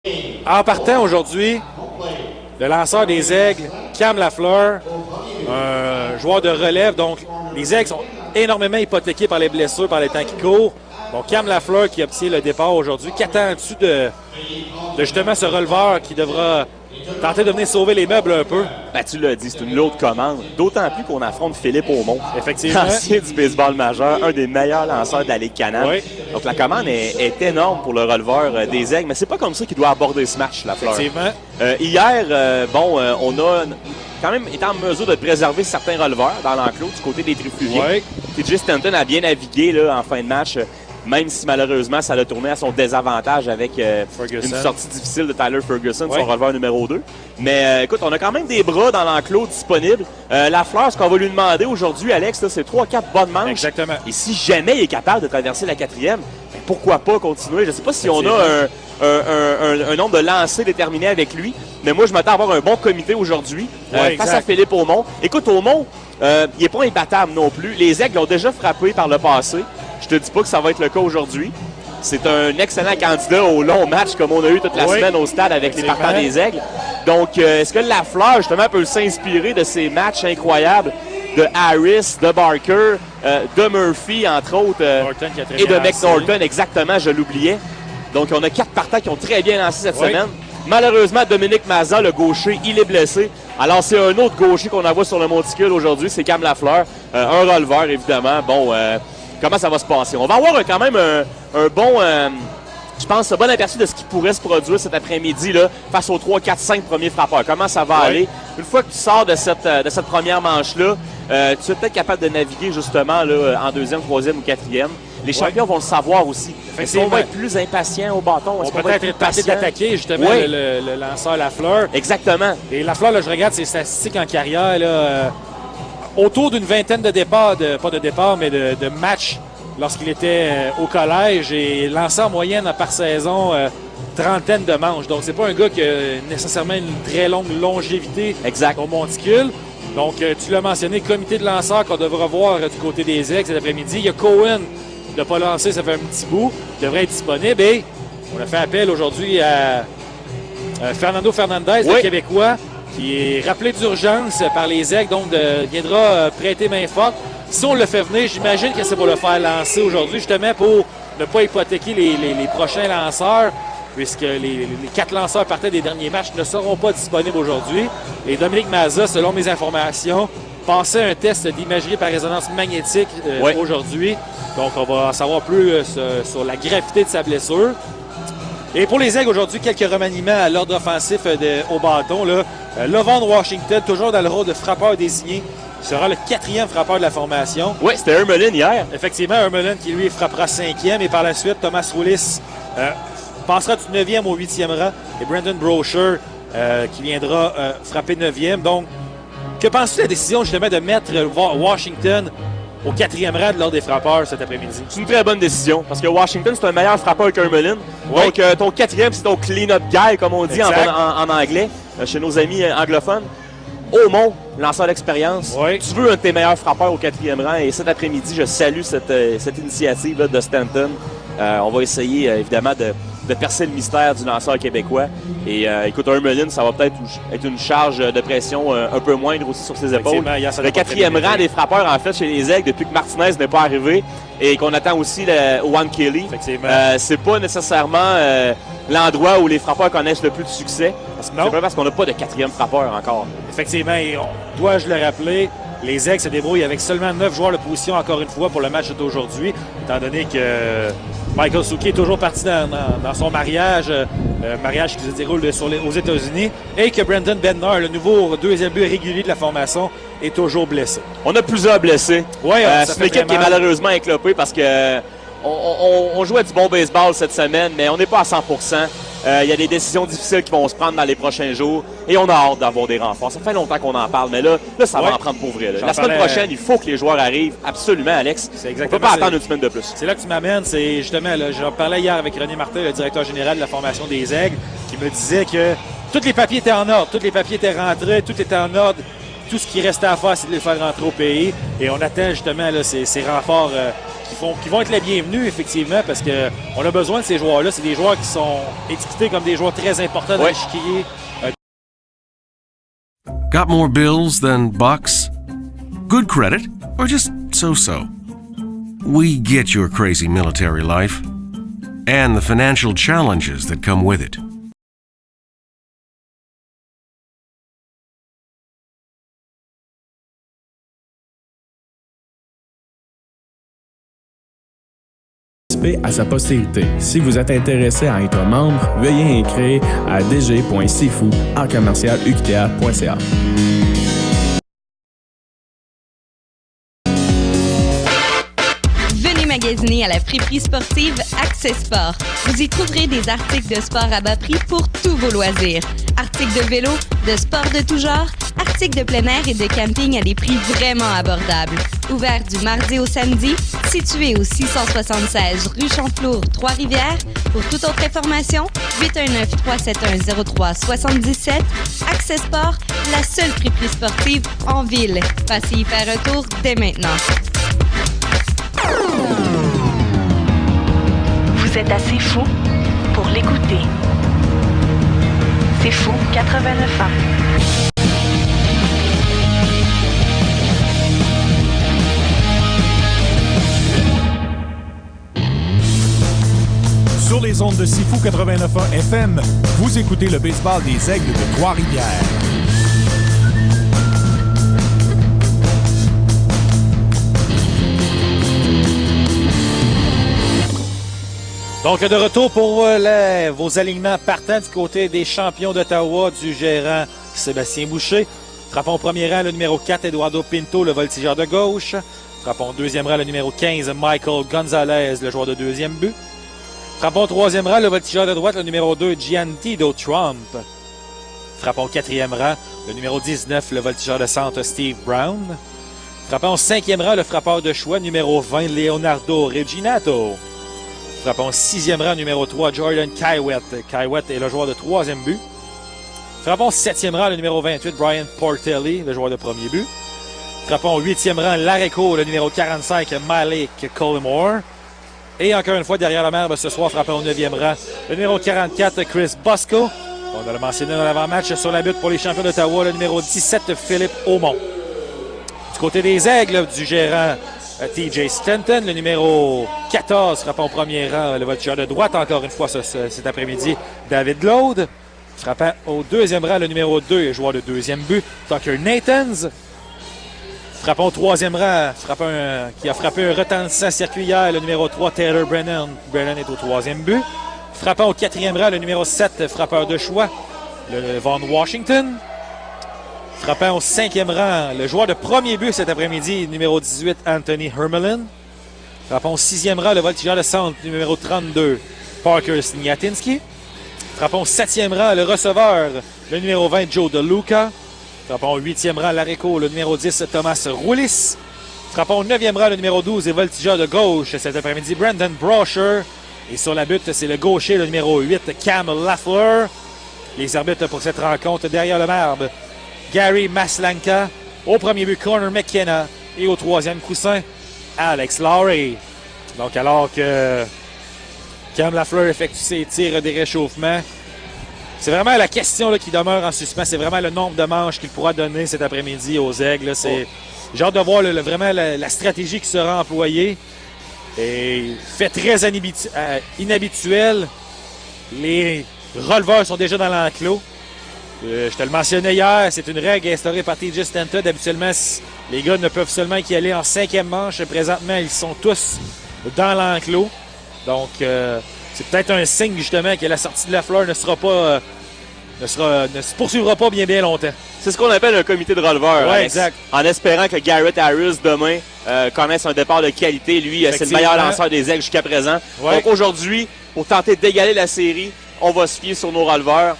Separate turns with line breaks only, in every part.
En partant aujourd'hui, le lanceur des Aigles, Cam Lafleur, un joueur de relève. Donc, les Aigles sont énormément hypothéqués par les blessures, par les temps qui courent. Donc, Cam Lafleur qui obtient le départ aujourd'hui. Qu'attends-tu de justement ce releveur qui devra tenter de venir sauver les meubles un peu?
Ben, tu l'as dit, c'est une lourde commande. D'autant plus qu'on affronte Philippe Aumont.
Effectivement.
Ancien du baseball majeur, un des meilleurs lanceurs de la Ligue Canadienne.
Oui.
Donc, la commande est énorme pour le releveur des Aigles. Mais c'est pas comme ça qu'il doit aborder ce match, Lafleur.
Effectivement.
Hier, on a quand même été en mesure de préserver certains releveurs dans l'enclos du côté des Trifugiens.
Oui.
TJ Stanton a bien navigué là, en fin de match. Même si malheureusement, ça l'a tourné à son désavantage avec une sortie difficile de Tyler Ferguson, son releveur numéro 2. Mais écoute, on a quand même des bras dans l'enclos disponibles. Lafleur, ce qu'on va lui demander aujourd'hui, Alex, c'est 3-4 bonnes manches.
Exactement.
Et si jamais il est capable de traverser la quatrième, ben pourquoi pas continuer? Je ne sais pas si on a un nombre de lancers déterminé avec lui, mais moi, je m'attends à avoir un bon comité aujourd'hui face à Philippe Aumont. Écoute, Aumont, il n'est pas imbattable non plus. Les Aigles l'ont déjà frappé par le passé. Je te dis pas que ça va être le cas aujourd'hui. C'est un excellent candidat au long match comme on a eu toute la semaine au stade avec les partants des Aigles. Donc, est-ce que Lafleur, justement, peut s'inspirer de ces matchs incroyables de Harris, de Barker, de Murphy, entre autres, et de McNorton, exactement, je l'oubliais. Donc, on a 4 partants qui ont très bien lancé cette semaine. Malheureusement, Dominique Mazza, le gaucher, il est blessé. Alors, c'est un autre gaucher qu'on envoie sur le monticule aujourd'hui, c'est Cam Lafleur. Un releveur, évidemment. Bon, comment ça va se passer? On va avoir quand même un bon, je pense, un bon aperçu de ce qui pourrait se produire cet après-midi là, face aux 3, 4, 5 premiers frappeurs. Comment ça va aller? Une fois que tu sors de cette première manche-là, tu es peut-être capable de naviguer justement là, en deuxième, troisième ou quatrième. Les champions vont le savoir aussi. Est-ce qu'on va être plus impatient au bâton?
Est-ce qu'on va être patient d'attaquer justement le lanceur Lafleur?
Exactement.
Et Lafleur, là, je regarde ses statistiques en carrière, là, autour d'une vingtaine de départs, pas de départs, mais de matchs lorsqu'il était au collège et lancé en moyenne par saison trentaine de manches. Donc, c'est pas un gars qui a nécessairement une très longue longévité au monticule. Donc, tu l'as mentionné, comité de lanceurs qu'on devra voir du côté des Aigles cet après-midi. Il y a Cohen qui n'a pas lancé, ça fait un petit bout, il devrait être disponible. Et on a fait appel aujourd'hui à Fernando Fernandez, le Québécois, qui est rappelé d'urgence par les Aigles, donc viendra prêter main forte. Si on le fait venir, j'imagine que c'est pour le faire lancer aujourd'hui, justement pour ne pas hypothéquer les prochains lanceurs, puisque les 4 lanceurs partant des derniers matchs ne seront pas disponibles aujourd'hui. Et Dominique Mazza, selon mes informations, passait un test d'imagerie par résonance magnétique aujourd'hui. Donc, on va en savoir plus sur la gravité de sa blessure. Et pour les Aigles aujourd'hui, quelques remaniements à l'ordre offensif au bâton. Lovon Washington, toujours dans le rôle de frappeur désigné, sera le 4e frappeur de la formation.
Oui, c'était Hermelin hier.
Effectivement, Hermelin qui lui frappera 5e. Et par la suite, Thomas Roulis passera du 9e au 8e rang. Et Brandon Brosher qui viendra frapper 9e. Donc, que penses-tu de la décision justement de mettre Washington au 4e rang de l'ordre des frappeurs cet après-midi?
C'est une très bonne décision parce que Washington, c'est un meilleur frappeur qu'Hermelin. Donc, ton 4e, c'est ton clean-up guy, comme on dit en anglais, chez nos amis anglophones. Aumont, lanceur d'expérience. Tu veux un de tes meilleurs frappeurs au 4e rang et cet après-midi, je salue cette initiative là, de Stanton. On va essayer évidemment de percer le mystère du lanceur québécois. Et écoute, Hermelin, ça va peut-être être une charge de pression un peu moindre aussi sur ses épaules. Le 4e rang des frappeurs, en fait, chez les Aigles, depuis que Martinez n'est pas arrivé et qu'on attend aussi Owen Kelly. C'est pas nécessairement l'endroit où les frappeurs connaissent le plus de succès. C'est pas parce qu'on n'a pas de 4e frappeur encore.
Effectivement, et dois-je le rappeler, les Aigles se débrouillent avec seulement 9 joueurs de position, encore une fois, pour le match d'aujourd'hui, étant donné que Michael Suzuki est toujours parti dans son mariage, mariage qui se déroule aux États-Unis, et que Brandon Bednar, le nouveau 2e but régulier de la formation, est toujours blessé.
On a plusieurs blessés.
C'est
une équipe qui est malheureusement éclopée parce que on jouait du bon baseball cette semaine, mais on n'est pas à 100%. Il y a des décisions difficiles qui vont se prendre dans les prochains jours et on a hâte d'avoir des renforts. Ça fait longtemps qu'on en parle, mais là ça va en prendre pour vrai. La semaine prochaine, il faut que les joueurs arrivent. Absolument, Alex. On ne peut pas attendre une semaine de plus.
C'est là que tu m'amènes. C'est justement, j'en parlais hier avec René Martin, le directeur général de la formation des Aigles, qui me disait que tous les papiers étaient en ordre, tous les papiers étaient rentrés, tout était en ordre. Tout ce qui restait à faire, c'est de les faire rentrer au pays. Et on attend justement là, ces renforts qui vont être les bienvenus, effectivement, parce qu'on a besoin de ces joueurs-là. C'est des joueurs qui sont étiquetés comme des joueurs très importants dans l'échiquier.
Got more bills than bucks? Good credit, or just so-so? We get your crazy military life and the financial challenges that come with it.
À sa postérité. Si vous êtes intéressé à être membre, veuillez écrire à dg.sifou@uqta.ca.
Venez magasiner à la friperie sportive Accès Sport. Vous y trouverez des articles de sport à bas prix pour tous vos loisirs. Articles de vélo, de sport de tout genre, articles de plein air et de camping à des prix vraiment abordables. Ouvert du mardi au samedi, situé au 676 rue Chanflour, Trois-Rivières. Pour toute autre information, 819-371-0377. Accès Sport, la seule friperie sportive en ville. Passez y faire un tour dès maintenant.
Vous êtes assez fou pour l'écouter. C'est fou 89 ans.
Sur les ondes de Sifou 89.1 FM, vous écoutez le baseball des Aigles de Trois-Rivières.
Donc, de retour pour vos alignements partants du côté des champions d'Ottawa du gérant Sébastien Boucher. Frappons au premier rang le numéro 4, Eduardo Pinto, le voltigeur de gauche. Frappons au deuxième rang le numéro 15, Michael Gonzalez, le joueur de deuxième but. Frappons au troisième rang le voltigeur de droite, le numéro 2, Giandido Trump. Frappons au quatrième rang le numéro 19, le voltigeur de centre, Steve Brown. Frappons au cinquième rang le frappeur de choix, numéro 20, Leonardo Reginato. Frappons au sixième rang, numéro 3, Jordan Kywet. Kywet est le joueur de troisième but. Frappons au septième rang, le numéro 28, Brian Portelli, le joueur de premier but. Frappons au huitième rang, l'Areco, le numéro 45, Malik Collymore. Et encore une fois, derrière la merve ce soir, frappons au neuvième rang, le numéro 44, Chris Bosco. On a le mentionné dans l'avant-match sur la butte pour les champions d'Ottawa, le numéro 17, Philippe Aumont. Du côté des Aigles, du gérant TJ Stanton, le numéro 14, frappant au premier rang, le voltigeur de droite, encore une fois cet après-midi, David Glaude. Frappant au deuxième rang, le numéro 2, joueur de deuxième but, Tucker Nathans. Frappant au troisième rang, qui a frappé un retentissant circuit hier, le numéro 3, Taylor Brennan. Brennan est au troisième but. Frappant au quatrième rang, le numéro 7, frappeur de choix, le Von Washington. Frappant au cinquième rang, le joueur de premier but cet après-midi, numéro 18, Anthony Hermelin. Frappant au sixième rang, le voltigeur de centre, numéro 32, Parker Sniatinski. Frappant au septième rang, le receveur, le numéro 20, Joe DeLuca. Frappant au huitième rang, l'Areco, le numéro 10, Thomas Roulis. Frappant au neuvième rang, le numéro 12, et voltigeur de gauche cet après-midi, Brandon Brosher. Et sur la butte, c'est le gaucher, le numéro 8, Cam Lafleur. Les arbitres pour cette rencontre derrière le marbre, Gary Maslanka. Au premier but, Connor McKenna. Et au troisième coussin, Alex Lowry. Donc, alors que Cam Lafleur effectue ses tirs des réchauffements, c'est vraiment la question là, qui demeure en suspens. C'est vraiment le nombre de manches qu'il pourra donner cet après-midi aux Aigles. J'ai hâte de voir vraiment la stratégie qui sera employée. Et fait très inhabituel. Les releveurs sont déjà dans l'enclos. Je te le mentionnais hier, c'est une règle instaurée par TJ Stanton. Habituellement, les gars ne peuvent seulement y aller en cinquième manche. Présentement, ils sont tous dans l'enclos. Donc, c'est peut-être un signe justement que la sortie de Lafleur ne se poursuivra pas bien longtemps.
C'est ce qu'on appelle un comité de releveurs.
Oui, exact.
En espérant que Garrett Harris, demain, connaisse un départ de qualité. Lui, c'est le meilleur lanceur des Aigles jusqu'à présent. Ouais. Donc aujourd'hui, pour tenter d'égaler la série, on va se fier sur nos releveurs.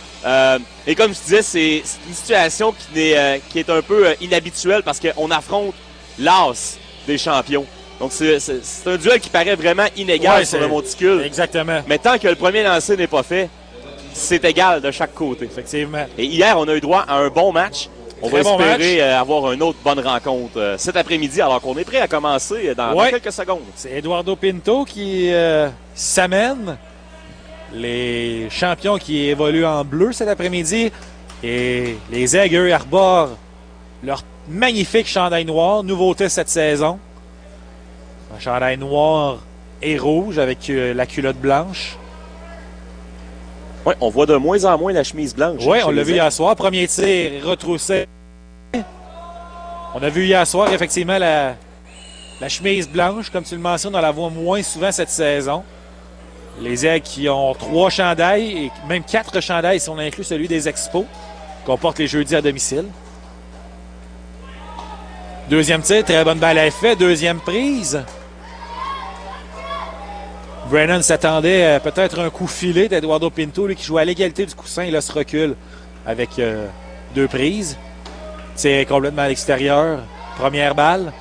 Et comme je disais, c'est une situation qui est un peu inhabituelle parce qu'on affronte l'as des champions. Donc c'est un duel qui paraît vraiment inégal sur le monticule.
Exactement.
Mais tant que le premier lancé n'est pas fait, c'est égal de chaque côté.
Effectivement.
Et hier, on a eu droit à un bon match. On va espérer avoir une autre bonne rencontre cet après-midi, alors qu'on est prêt à commencer dans quelques secondes.
C'est Eduardo Pinto qui s'amène. Les champions qui évoluent en bleu cet après-midi. Et les Aigles, eux, arborent leur magnifique chandail noir. Nouveauté cette saison. Un chandail noir et rouge avec la culotte blanche.
Oui, on voit de moins en moins la chemise blanche.
Oui, on l'a vu hier soir. Premier tir retroussé. On a vu hier soir, effectivement, la chemise blanche. Comme tu le mentionnes, on la voit moins souvent cette saison. Les Aigles qui ont 3 chandails et même 4 chandails si on inclut celui des Expos qu'on porte les jeudis à domicile. Deuxième tir, très bonne balle à effet. Deuxième prise. Brennan s'attendait à peut-être un coup filé d'Eduardo Pinto, lui qui joue à l'égalité du coussin. Il se recule avec 2 prises. C'est complètement à l'extérieur. Première balle.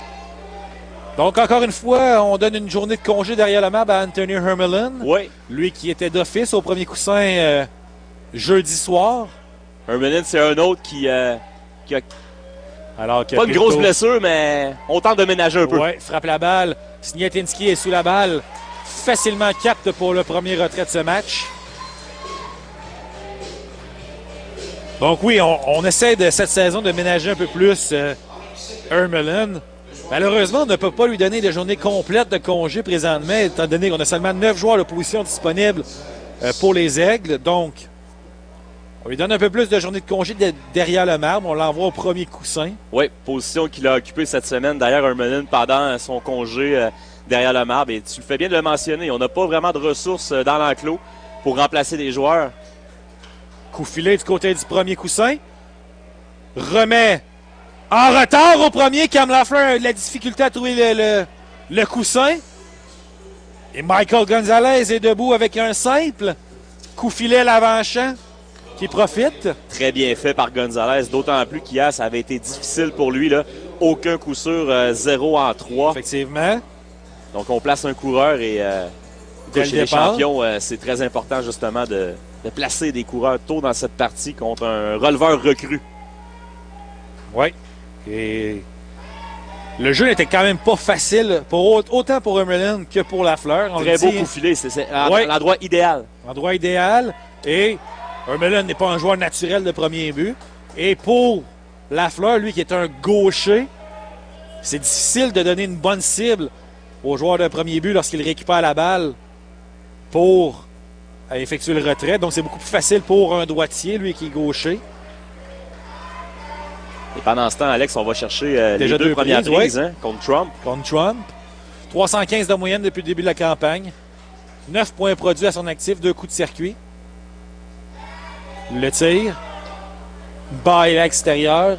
Donc, encore une fois, on donne une journée de congé derrière le marbre à Anthony Hermelin.
Oui.
Lui qui était d'office au premier coussin jeudi soir.
Hermelin, c'est un autre qui a
Alors que
pas une grosse blessure, mais on tente de ménager un peu.
Oui, frappe la balle. Sniatinski est sous la balle. Facilement capte pour le premier retrait de ce match. Donc oui, on essaie de cette saison de ménager un peu plus Hermelin. Malheureusement, on ne peut pas lui donner des journées complètes de congé présentement, étant donné qu'on a seulement 9 joueurs de position disponibles pour les Aigles. Donc, on lui donne un peu plus de journées de congé derrière le marbre. On l'envoie au premier coussin.
Oui, position qu'il a occupée cette semaine derrière Hermelin pendant son congé derrière le marbre. Et tu le fais bien de le mentionner. On n'a pas vraiment de ressources dans l'enclos pour remplacer des joueurs.
Coup filet du côté du premier coussin. Remet en retard au premier. Cam Lafleur a de la difficulté à trouver le coussin. Et Michael Gonzalez est debout avec un simple. Coup filet à l'avant-champ qui profite.
Très bien fait par Gonzalez, d'autant plus qu'hier, ça avait été difficile pour lui. Là. Aucun coup sûr, 0 en 3.
Effectivement.
Donc, on place un coureur et chez les champions, c'est très important justement de placer des coureurs tôt dans cette partie contre un releveur recru.
Oui. Et le jeu n'était quand même pas facile, autant pour Hermelin que pour Lafleur.
Très beau coup filé, c'est l'endroit idéal.
L'endroit idéal. Et Hermelin n'est pas un joueur naturel de premier but. Et pour Lafleur, lui qui est un gaucher, c'est difficile de donner une bonne cible au joueur de premier but lorsqu'il récupère la balle pour effectuer le retrait. Donc c'est beaucoup plus facile pour un droitier, lui qui est gaucher.
Et pendant ce temps, Alex, on va chercher les deux premières prises contre Trump.
Contre Trump. 315 de moyenne depuis le début de la campagne. 9 points produits à son actif, 2 coups de circuit. Le tir. Bail à l'extérieur.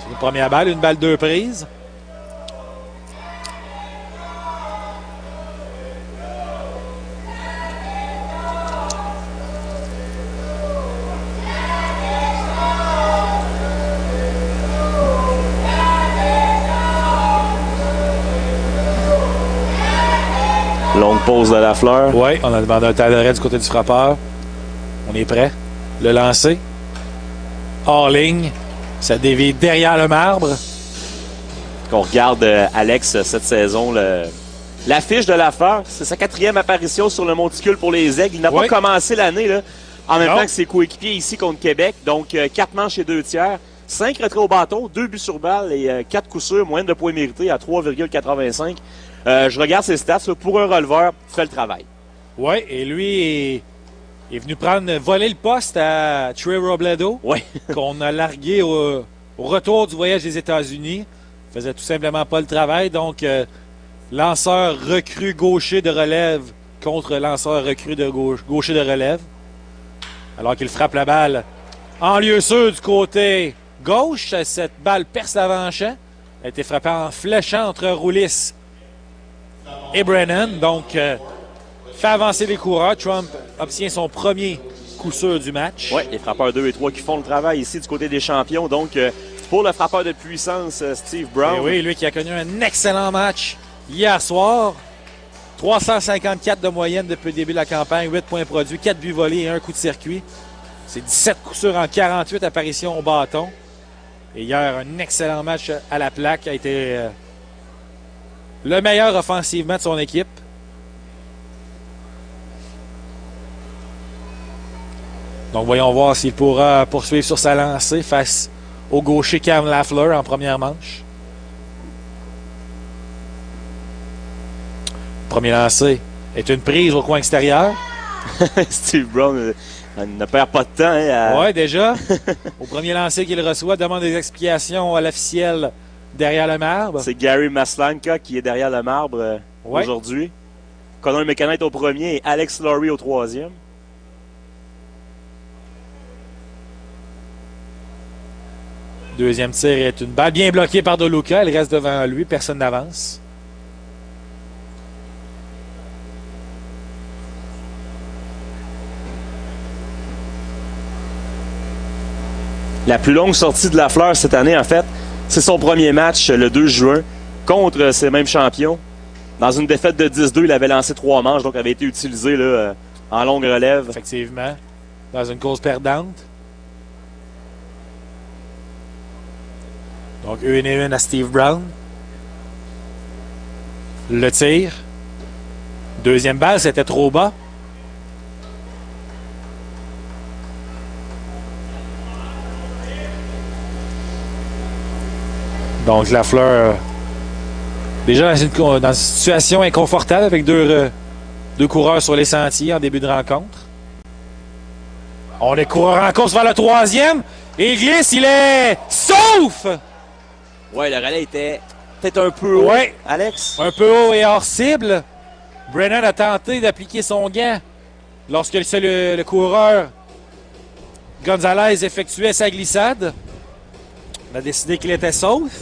C'est une première balle, une balle 2 prises.
Longue pause de Lafleur.
Oui, on a demandé un temps d'arrêt du côté du frappeur. On est prêt. Le lancer. Hors ligne. Ça dévie derrière le marbre.
Qu'on regarde, Alex, cette saison, l'affiche de Lafleur, c'est sa 4e apparition sur le monticule pour les Aigles. Il n'a pas commencé l'année là, en même temps que ses coéquipiers ici contre Québec. Donc, 4 manches et 2 tiers. 5 retraits au bâton, 2 buts sur balle et 4 coups sûrs, moyenne de points mérités à 3,85. Je regarde ses stats. Là, pour un releveur, il fait le travail. Oui,
et lui est venu voler le poste à Trey Robledo, qu'on a largué au retour du voyage des États-Unis. Il faisait tout simplement pas le travail. Donc, lanceur recru gaucher de relève contre lanceur recru de gaucher de relève. Alors qu'il frappe la balle en lieu sûr du côté gauche. Cette balle perce l'avant-champ. Elle a été frappée en fléchant entre Roulis et Brennan. Donc, fait avancer les coureurs. Trump obtient son premier coup sûr du match.
Oui, les frappeurs 2 et 3 qui font le travail ici du côté des champions. Donc, pour le frappeur de puissance, Steve Brown.
Et oui, lui qui a connu un excellent match hier soir. 354 de moyenne depuis le début de la campagne, 8 points produits, 4 buts volés et 1 coup de circuit. C'est 17 coups sûrs en 48 apparitions au bâton. Et hier, un excellent match à la plaque. A été le meilleur offensivement de son équipe. Donc, voyons voir s'il pourra poursuivre sur sa lancée face au gaucher Cam Lafleur en première manche. Premier lancé est une prise au coin extérieur.
Steve Brown ne perd pas de temps. Hein,
Oui, déjà. Au premier lancé qu'il reçoit, demande des explications à l'officiel derrière le marbre.
C'est Gary Maslanka qui est derrière le marbre aujourd'hui. Connor McKenna est au premier et Alex Laurie au troisième.
Deuxième tir est une balle bien bloquée par De Luca. Elle reste devant lui. Personne n'avance.
La plus longue sortie de Lafleur cette année, en fait, c'est son premier match le 2 juin contre ces mêmes champions. Dans une défaite de 10-2, il avait lancé 3 manches, donc avait été utilisé là, en longue relève.
Effectivement. Dans une cause perdante. Donc, 1-1 à Steve Brown. Le tir. Deuxième balle, c'était trop bas. Donc, Lafleur, déjà dans une situation inconfortable avec deux coureurs sur les sentiers en début de rencontre. On est coureur en course vers le troisième. Il glisse, il est sauf!
Ouais, le relais était peut-être un peu haut, Alex.
Un peu haut et hors cible. Brennan a tenté d'appliquer son gant lorsque le coureur Gonzalez effectuait sa glissade. On a décidé qu'il était sauf.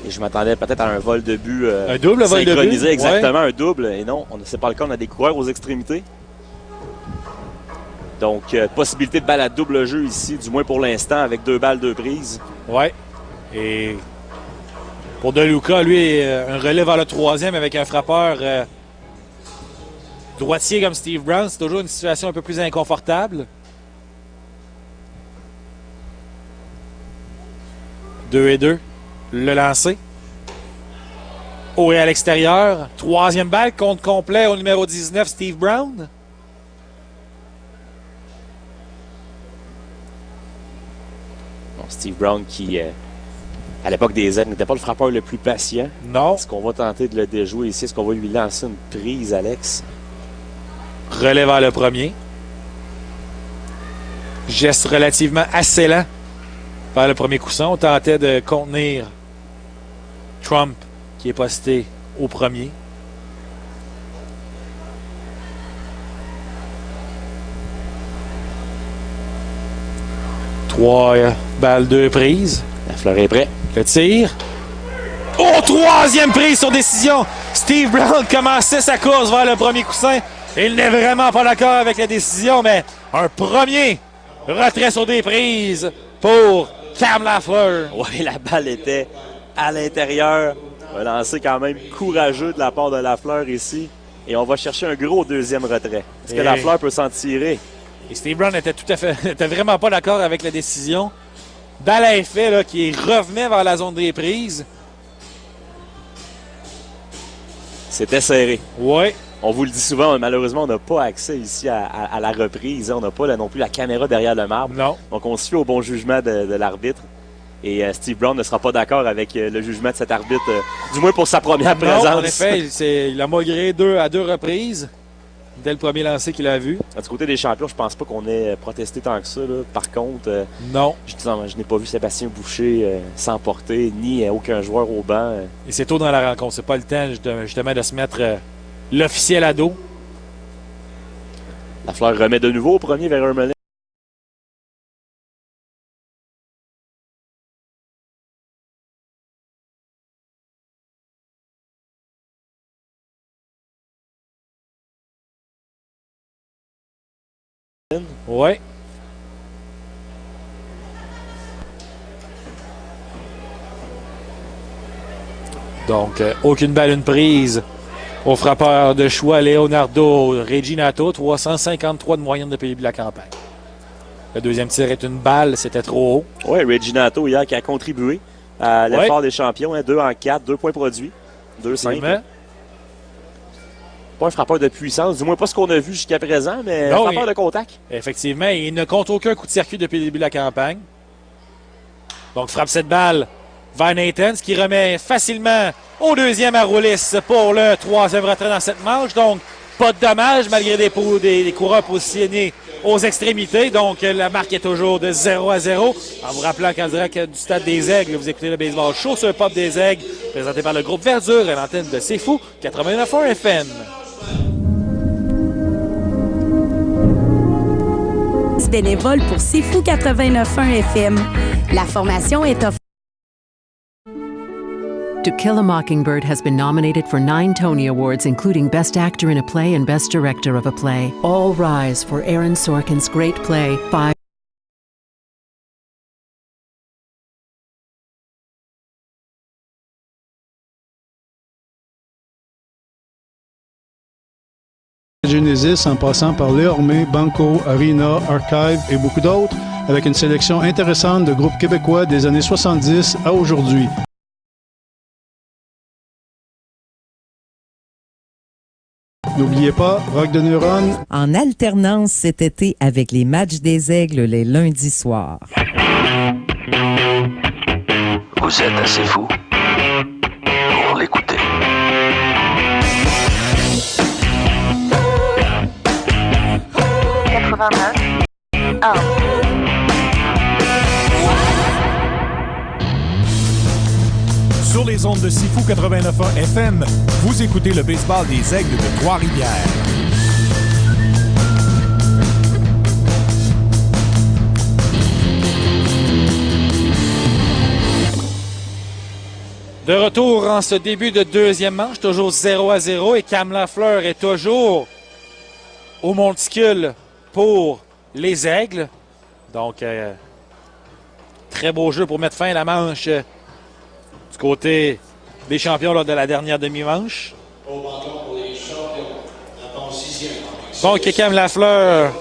Et je m'attendais peut-être à un vol de but
un double vol de but.
Exactement, un double. Et non, c'est pas le cas, on a des coureurs aux extrémités. Donc, possibilité de balle à double jeu ici, du moins pour l'instant, avec 2 balles, 2 prises.
Ouais. Et pour De Luca, lui, un relais vers le troisième avec un frappeur droitier comme Steve Brown, c'est toujours une situation un peu plus inconfortable. 2-2. Le lancer. Haut et à l'extérieur. Troisième balle, compte complet au numéro 19, Steve Brown.
Bon, Steve Brown qui, à l'époque des aides, n'était pas le frappeur le plus patient.
Non.
Est-ce qu'on va tenter de le déjouer ici? Est-ce qu'on va lui lancer une prise, Alex?
Relais vers le premier. Geste relativement assez lent vers le premier coussin. On tentait de contenir Trump qui est posté au premier. Trois balles, 2 prises.
Lafleur est prêt.
Le tir. Oh, troisième prise sur décision. Steve Brown commençait sa course vers le premier coussin. Il n'est vraiment pas d'accord avec la décision, mais un premier retrait sur des prises pour Cam Lafleur.
Oui, la balle était à l'intérieur. Un lancer quand même courageux de la part de Lafleur ici. Et on va chercher un gros deuxième retrait. Est-ce que Lafleur peut s'en tirer?
Et Steve Brown était vraiment pas d'accord avec la décision. Balle à effet là, qui revenait vers la zone des prises.
C'était serré.
Oui.
On vous le dit souvent, malheureusement, on n'a pas accès ici à la reprise. On n'a pas là, non plus la caméra derrière le marbre.
Non.
Donc on se fie au bon jugement de l'arbitre. Et Steve Brown ne sera pas d'accord avec le jugement de cet arbitre, du moins pour sa première présence.
En effet, il a maugré à deux reprises dès le premier lancer qu'il a vu.
Du côté des champions, je pense pas qu'on ait protesté tant que ça. Là. Par contre,
non.
Je n'ai pas vu Sébastien Boucher s'emporter, ni aucun joueur au banc.
Et c'est tôt dans la rencontre. C'est pas le temps justement de se mettre l'officiel à dos.
Lafleur remet de nouveau au premier vers Hermelin.
Oui. Donc, aucune balle, une prise Au frappeur de choix, Leonardo Reginato, 353 de moyenne depuis le début de la campagne. Le deuxième tir est une balle, c'était trop haut.
Oui, Reginato hier qui a contribué à l'effort des champions. 2 en 4, 2 points produits, 2-5. Pas un frappeur de puissance, du moins pas ce qu'on a vu jusqu'à présent, mais un frappeur de contact.
Effectivement, il ne compte aucun coup de circuit depuis le début de la campagne. Donc frappe cette balle vers Nathans qui remet facilement au deuxième à Roulis pour le troisième retrait dans cette manche. Donc pas de dommage malgré des coureurs positionnés aux extrémités. Donc la marque est toujours de 0-0. En vous rappelant qu'en direct du Stade des Aigles, vous écoutez le baseball show sur le Pop des Aigles, présenté par le groupe Verdure à l'antenne de C'est Fou 89.1 FM.
Bénévole pour C'est Fou 89.1 FM. La formation est offerte.
To Kill a Mockingbird has been nominated for 9 Tony Awards, including Best Actor in a Play and Best Director of a Play. All rise for Aaron Sorkin's great play, 5.
Genesis en passant par Léormé, Banco, Arena, Archive et beaucoup d'autres, avec une sélection intéressante de groupes québécois des années 70 à aujourd'hui. N'oubliez pas, Rock de Neuron.
En alternance cet été avec les matchs des Aigles les lundis soirs.
Vous êtes assez fou pour l'écouter.
Sur les ondes de C'est Fou 89.1 FM, vous écoutez le baseball des Aigles de Trois-Rivières.
De retour en ce début de deuxième manche, toujours 0-0 et Cam Lafleur est toujours au monticule pour les Aigles. Donc, très beau jeu pour mettre fin à la manche du côté des champions lors de la dernière demi-manche. Donc, Cam Lafleur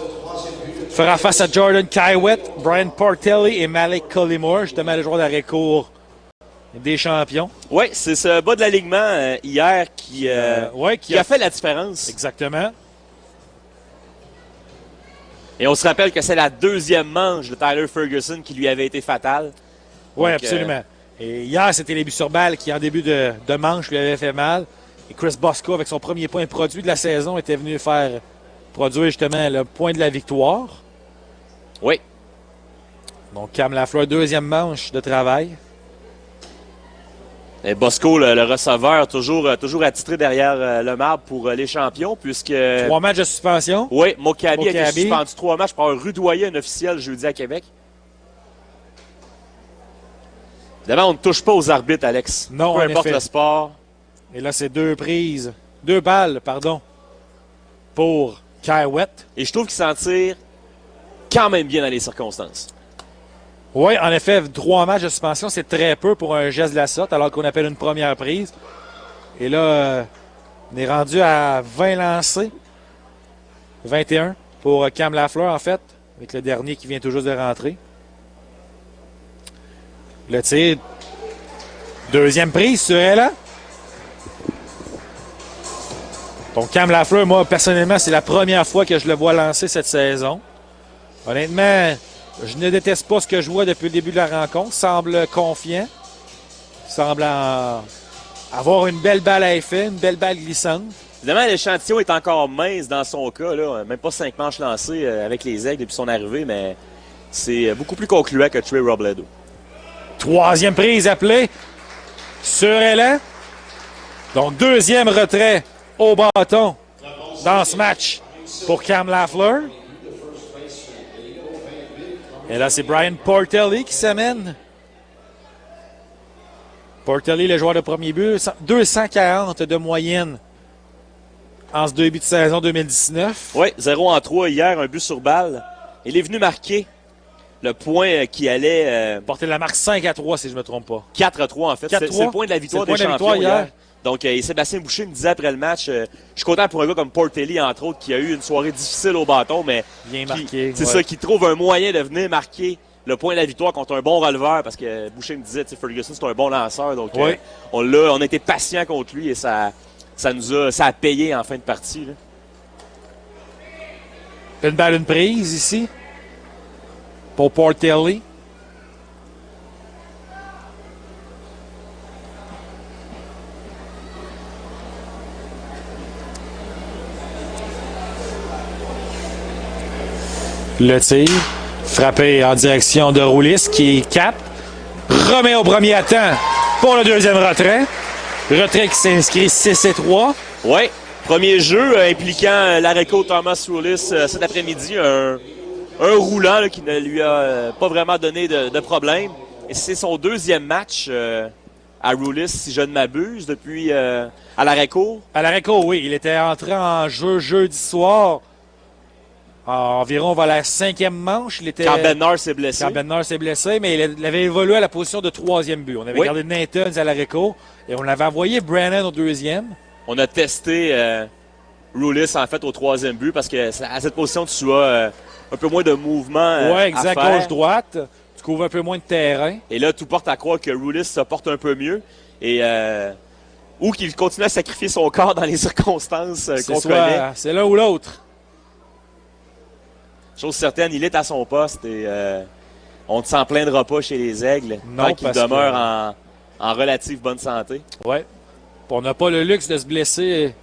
fera face à Jordan Kywet, Brian Portelli et Malik Collymore, justement le joueur d'arrêt-court des champions.
Oui, c'est ce bas de l'alignement hier qui a fait la différence.
Exactement.
Et on se rappelle que c'est la deuxième manche de Tyler Ferguson qui lui avait été fatale.
Oui, absolument. Et hier, c'était les buts sur balle qui, en début de manche, lui avaient fait mal. Et Chris Bosco, avec son premier point produit de la saison, était venu faire produire justement le point de la victoire.
Oui.
Donc, Cam Lafleur, deuxième manche de travail.
Et Bosco, le receveur, toujours attitré derrière le marbre pour les champions, puisque...
3 matchs de suspension.
Oui, Mokabi a été suspendu 3 matchs pour avoir rudoyé un officiel jeudi à Québec. Évidemment, on ne touche pas aux arbitres, Alex.
Non,
peu importe le sport.
Et là, c'est 2 balles, pour Kywet.
Et je trouve qu'il s'en tire quand même bien dans les circonstances.
Oui, en effet, 3 matchs de suspension, c'est très peu pour un geste de la sorte, alors qu'on appelle une première prise. Et là, on est rendu à 20 lancés. 21 pour Cam Lafleur, en fait, avec le dernier qui vient tout juste de rentrer. Le tir. Deuxième prise sur elle. Donc, Cam Lafleur, moi, personnellement, c'est la première fois que je le vois lancer cette saison. Honnêtement, je ne déteste pas ce que je vois depuis le début de la rencontre. Semble confiant. Semble avoir une belle balle à effet, une belle balle glissante.
Évidemment, l'échantillon est encore mince dans son cas. Là. Même pas 5 manches lancées avec les Aigles depuis son arrivée, mais c'est beaucoup plus concluant que Trey Robledo.
Troisième prise appelée sur Elan. Donc, deuxième retrait au bâton dans ce match pour Cam Lafleur. Et là, c'est Brian Portelli qui s'amène. Portelli, le joueur de premier but, 240 de moyenne en ce début de saison 2019.
Oui, 0 en 3 hier, un but sur balle. Il est venu marquer le point qui allait...
porter la marque 5-3, si je ne me trompe pas.
4-3, en fait. C'est le point de la victoire des champions hier. Donc, et Sébastien Boucher me disait après le match, je suis content pour un gars comme Portelli, entre autres, qui a eu une soirée difficile au bâton, mais
bien marqué.
C'est ça, qui trouve un moyen de venir marquer le point de la victoire contre un bon releveur, parce que Boucher me disait, Ferguson, c'est un bon lanceur, donc on a été patient contre lui et ça a payé en fin de partie. Là.
Une balle, une prise ici pour Portelli. Le tir, frappé en direction de Roulis qui capte, remet au premier à temps pour le deuxième retrait. Retrait qui s'inscrit 6-3.
Oui, premier jeu impliquant l'Areco Thomas Roulis cet après-midi. Un roulant là, qui ne lui a pas vraiment donné de problème. Et c'est son deuxième match à Roulis, si je ne m'abuse, depuis à l'Areco.
À l'Areco, oui. Il était entré en jeu jeudi soir. Environ vers la 5e manche.
Quand Bednar s'est blessé.
Quand Bednar s'est blessé, mais il avait évolué à la position de 3e but. On avait gardé Nathan à l'Areco et on avait envoyé Brennan au 2e.
On a testé Roulis en fait au 3e but parce que à cette position, tu as un peu moins de mouvement.
Oui, exact. Gauche-droite. Tu couvres un peu moins de terrain.
Et là, tout porte à croire que Roulis se porte un peu mieux. Et ou qu'il continue à sacrifier son corps dans les circonstances qu'on connaît.
C'est l'un ou l'autre.
Chose certaine, il est à son poste et on ne s'en plaindra pas chez les Aigles tant qu'il demeure en relative bonne santé.
Oui. On n'a pas le luxe de se blesser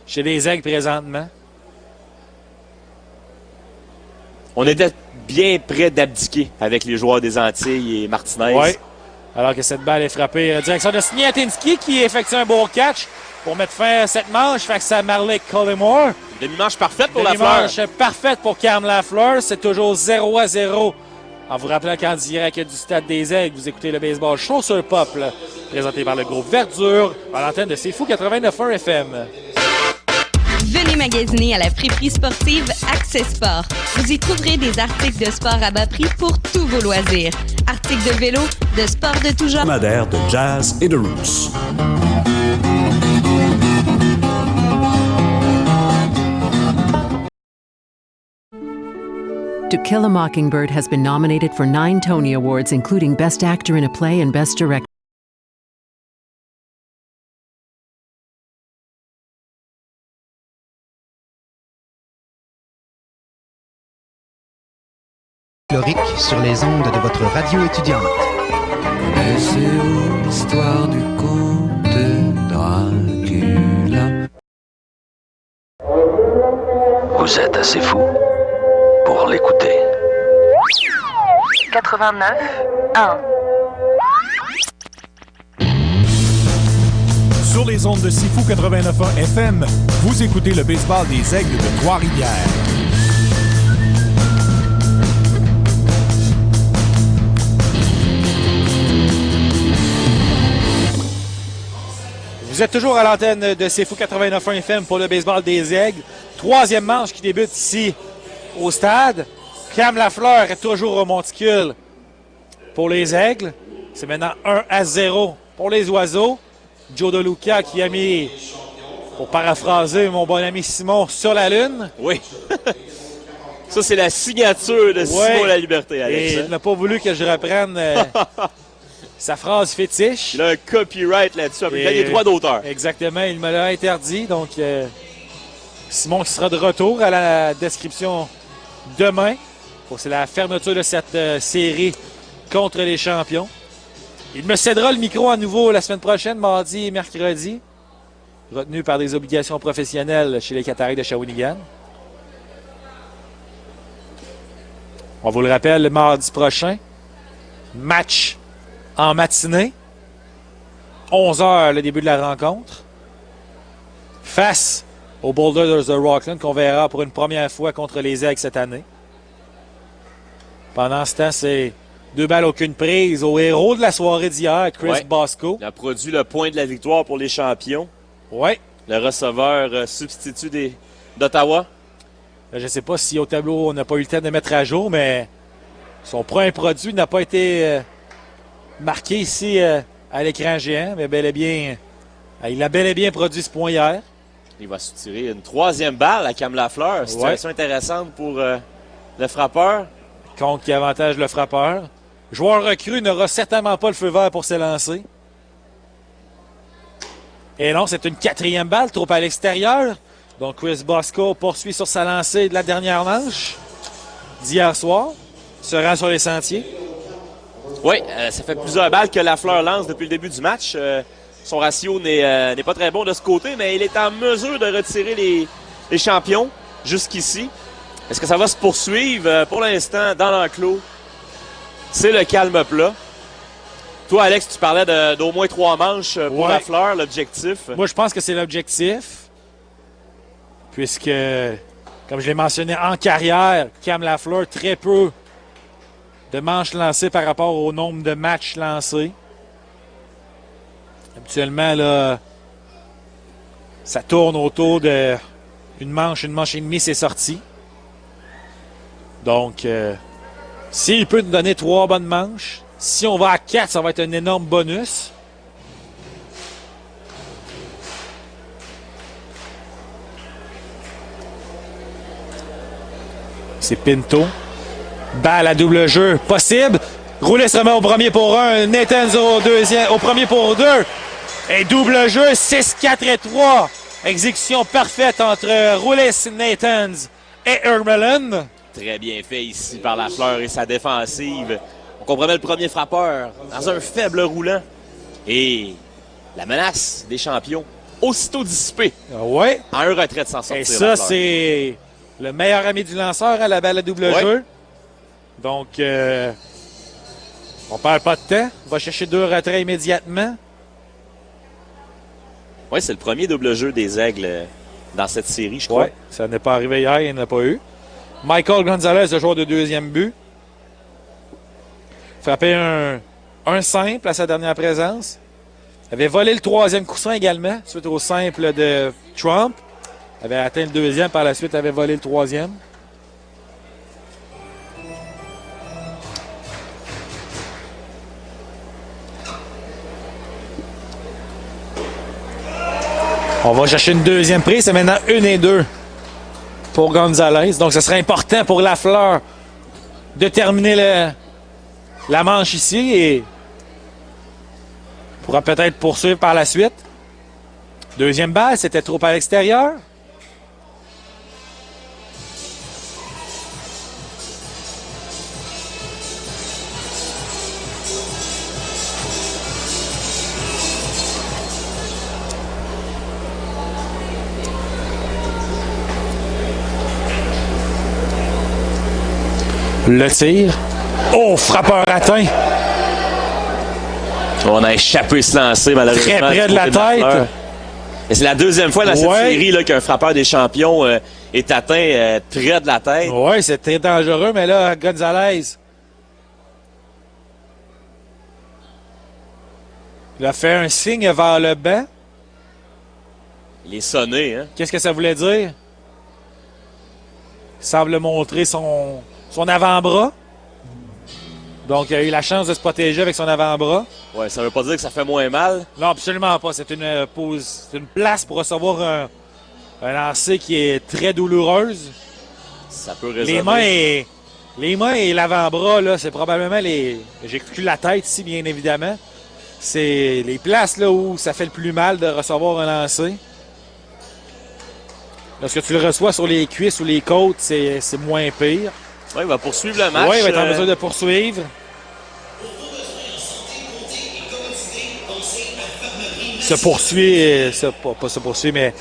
chez les Aigles présentement.
On était bien près d'abdiquer avec les joueurs des Antilles et Martinez.
Oui. Alors que cette balle est frappée en direction de Sniatinski qui effectue un beau catch pour mettre fin à cette manche face à Marley Collymore.
Demi-manche parfaite pour Lafleur.
Demi-manche parfaite pour Cam Lafleur. C'est toujours 0-0. En vous rappelant qu'en direct du Stade des Aigles, vous écoutez le baseball show sur Pop, là, présenté par le groupe Verdure, à l'antenne de C'est Fou 89.1 FM.
Venez magasiner à la friperie sportive Accès Sport. Vous y trouverez des articles de sport à bas prix pour tous vos loisirs. Articles de vélo, de sport de tout genre.
De jazz et de roots.
To Kill a Mockingbird has been nominated for 9 Tony Awards, including Best Actor in a Play and Best Director.
Sur les ondes de votre radio étudiante.
Connaissez-vous l'histoire du comte Dracula?
Vous êtes assez fou pour l'écouter.
89.1.
Sur les ondes de Sifu 89.1 FM, vous écoutez le baseball des Aigles de Trois-Rivières.
Vous êtes toujours à l'antenne de C'est Fou 89.1 FM pour le baseball des Aigles. Troisième manche qui débute ici au stade. Cam Lafleur est toujours au monticule pour les Aigles. C'est maintenant 1-0 pour les Oiseaux. Joe DeLuca qui a mis, pour paraphraser mon bon ami Simon, sur la lune.
Oui. Ça, c'est la signature de Simon La Liberté, Alex.
Et il n'a pas voulu que je reprenne sa phrase fétiche.
Il a un copyright là-dessus. Il a les droits d'auteur.
Exactement. Il me l'a interdit. Donc, Simon qui sera de retour à la description demain. C'est la fermeture de cette série contre les champions. Il me cédera le micro à nouveau la semaine prochaine, mardi et mercredi. Retenu par des obligations professionnelles chez les Cataractes de Shawinigan. On vous le rappelle, le mardi prochain, match en matinée. 11h, le début de la rencontre. Face aux Boulders de Rockland, qu'on verra pour une première fois contre les Aigles cette année. Pendant ce temps, c'est 2 balles, aucune prise au héros de la soirée d'hier, Chris Bosco.
Il a produit le point de la victoire pour les champions.
Oui.
Le receveur substitut d'Ottawa.
Je ne sais pas si au tableau, on n'a pas eu le temps de mettre à jour, mais son premier produit n'a pas été marqué ici à l'écran géant, mais bel et bien Il a bel et bien produit ce point hier.
Il va se tirer une 3e balle à Cam Lafleur. Situation intéressante pour le frappeur.
Contre qui avantage le frappeur. Joueur recru n'aura certainement pas le feu vert pour s'élancer. Et non, c'est une 4e balle, trop à l'extérieur. Donc Chris Bosco poursuit sur sa lancée de la dernière manche d'hier soir. Se rend sur les sentiers.
Oui, ça fait plusieurs balles que Lafleur lance depuis le début du match. Son ratio n'est pas très bon de ce côté, mais il est en mesure de retirer les champions jusqu'ici. Est-ce que ça va se poursuivre? Pour l'instant, dans l'enclos, c'est le calme plat. Toi, Alex, tu parlais d'au moins 3 manches pour Lafleur, l'objectif.
Moi, je pense que c'est l'objectif. Puisque, comme je l'ai mentionné en carrière, Cam Lafleur, très peu de manches lancées par rapport au nombre de matchs lancés. Habituellement, là, ça tourne autour de une manche et demie, c'est sorti. Donc, s'il peut nous donner 3 bonnes manches, si on va à 4, ça va être un énorme bonus. C'est Pinto. Balle à double jeu, possible. Roulet se remet au premier pour 1. Nathans au premier pour 2. Et double jeu, 6, 4 et 3. Exécution parfaite entre Roulet, Nathans et Ermelin.
Très bien fait ici par Lafleur et sa défensive. On compromet le premier frappeur dans un faible roulant. Et la menace des champions, aussitôt dissipée.
Ouais.
En un retrait de s'en sortir.
Et ça, c'est le meilleur ami du lanceur, à la balle à double jeu. Donc, on perd pas de temps. On va chercher 2 retraits immédiatement.
Oui, c'est le premier double jeu des Aigles dans cette série, je crois.
Oui, ça n'est pas arrivé hier, il n'y en a pas eu. Michael Gonzalez, le joueur de 2e but. Frappé un simple à sa dernière présence. Avait volé le 3e coussin également, suite au simple de Trump. Avait atteint le 2e, par la suite avait volé le 3e. On va chercher une 2e prise. C'est maintenant 1 et 2 pour Gonzalez. Donc, ce serait important pour Lafleur de terminer la manche ici et pourra peut-être poursuivre par la suite. 2e balle, c'était trop à l'extérieur. Le tir. Oh, frappeur atteint.
On a échappé ce lancer, malheureusement.
Très près de la tête.
Et c'est la 2e fois dans cette série là, qu'un frappeur des champions est atteint près de la tête.
Oui, c'est très dangereux, mais là, Gonzalez, il a fait un signe vers le banc.
Il est sonné, hein?
Qu'est-ce que ça voulait dire? Il semble montrer son avant-bras. Donc, il a eu la chance de se protéger avec son avant-bras.
Ouais, ça veut pas dire que ça fait moins mal.
Non, absolument pas. C'est une place pour recevoir un lancer qui est très douloureuse.
Ça peut résonner.
Les mains et l'avant-bras, là, c'est probablement j'exclus la tête ici, bien évidemment. C'est les places là où ça fait le plus mal de recevoir un lancer. Lorsque tu le reçois sur les cuisses ou les côtes, c'est moins pire.
Oui, il va poursuivre le match.
Oui, il va être en mesure de poursuivre. Se poursuit, pas se poursuit, mais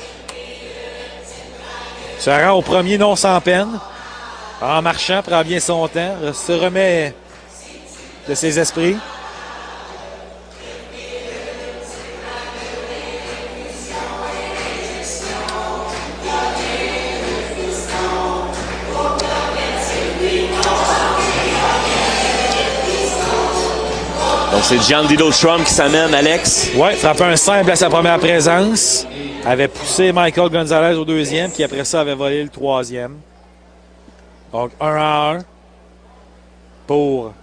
se rend au premier non sans peine. En marchant, prend bien son temps, se remet de ses esprits.
Donc, c'est Gianluigi Trump qui s'amène, Alex.
Oui, frappé un simple à sa première présence. Avait poussé Michael Gonzalez au 2e, qui après ça avait volé le 3e. Donc, 1-1 pour